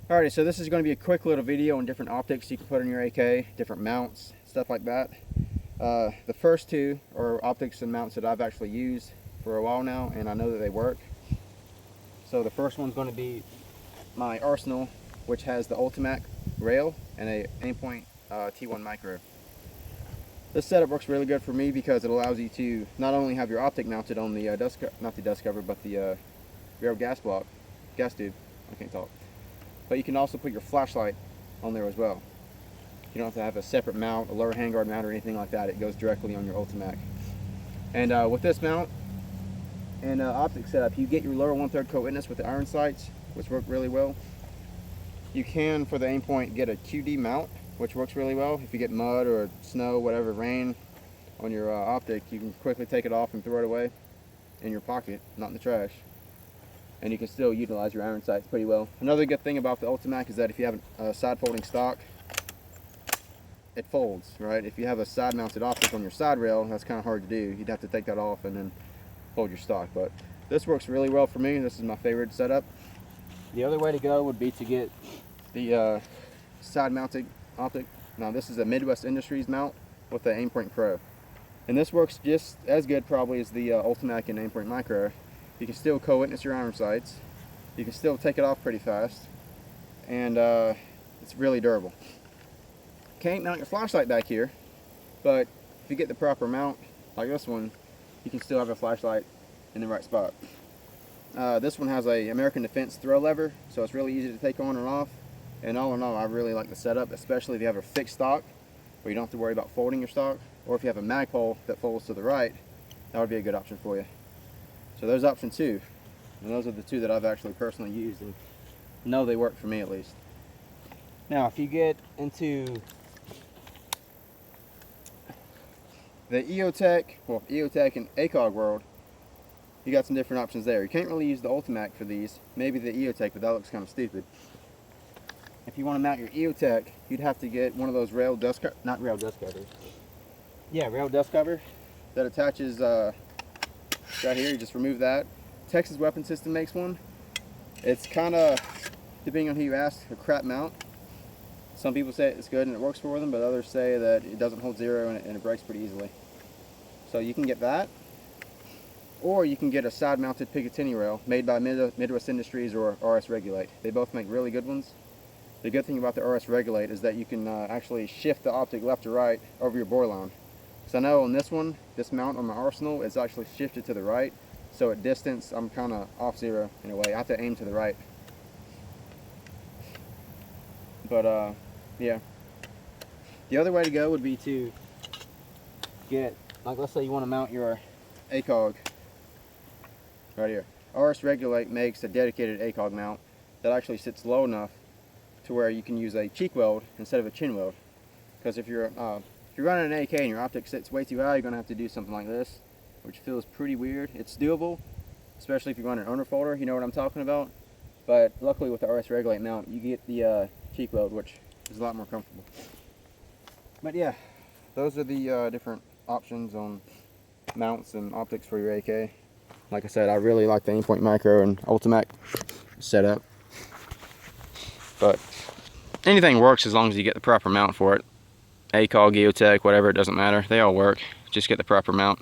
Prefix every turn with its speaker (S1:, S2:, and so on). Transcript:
S1: Alrighty, so this is going to be a quick little video on different optics you can put on your AK, different mounts, stuff like that. The first two are optics and mounts that I've actually used for a while now, and I know that they work. So the first one's going to be my Arsenal, which has the Ultimac rail and a Aimpoint T1 micro. This setup works really good for me because it allows you to not only have your optic mounted on the not the dust cover, but the rear gas tube. I can't talk. But you can also put your flashlight on there as well. You don't have to have a separate mount, a lower handguard mount or anything like that. It goes directly on your Ultimac. And with this mount and optic setup, you get your lower 1/3 coat witness with the iron sights, which work really well. You can, for the Aimpoint, get a QD mount, which works really well. If you get mud or snow, whatever, rain on your optic, you can quickly take it off and throw it away in your pocket, not in the trash. And you can still utilize your iron sights pretty well. Another good thing about the Ultimac is that if you have a side folding stock, it folds, right? If you have a side mounted optic on your side rail, that's kind of hard to do. You'd have to take that off and then fold your stock. But this works really well for me. This is my favorite setup. The other way to go would be to get the side mounted optic. Now this is a Midwest Industries mount with the Aimpoint Pro. And this works just as good probably as the Ultimac and Aimpoint Micro. You can still co-witness your iron sights. You can still take it off pretty fast. And it's really durable. Can't mount your flashlight back here, but if you get the proper mount, like this one, you can still have a flashlight in the right spot. This one has a American Defense throw lever, so it's really easy to take on and off. And all in all, I really like the setup, especially if you have a fixed stock, where you don't have to worry about folding your stock, or if you have a Magpul that folds to the right, that would be a good option for you. So there's option two, and those are the two that I've actually personally used and know they work for me at least. Now if you get into the EOTech, well EOTech and ACOG world, you got some different options there. You can't really use the Ultimac for these, maybe the EOTech, but that looks kind of stupid. If you want to mount your EOTech, you'd have to get one of those rail dust covers that attaches right here. You just remove that. Texas Weapon System makes one. It's kind of, depending on who you ask, a crap mount. Some people say it's good and it works for them, but others say that it doesn't hold zero and it breaks pretty easily. So you can get that, or you can get a side mounted Picatinny rail made by Midwest Industries or RS Regulate. They both make really good ones. The good thing about the RS Regulate is that you can actually shift the optic left to right over your bore line. So I know on this one, this mount on my Arsenal is actually shifted to the right. So at distance, I'm kind of off zero in a way. I have to aim to the right. But yeah. The other way to go would be to get, like let's say you want to mount your ACOG right here. RS Regulate makes a dedicated ACOG mount that actually sits low enough to where you can use a cheek weld instead of a chin weld. Because if you're running an AK and your optic sits way too high, you're going to have to do something like this, which feels pretty weird. It's doable, especially if you run an owner folder, you know what I'm talking about. But luckily with the RS Regulate mount, you get the cheek weld, which is a lot more comfortable. But yeah, those are the different options on mounts and optics for your AK. Like I said, I really like the Aimpoint Micro and Ultimac setup. But anything works as long as you get the proper mount for it. ACOG, EOTech, whatever, it doesn't matter. They all work. Just get the proper mount.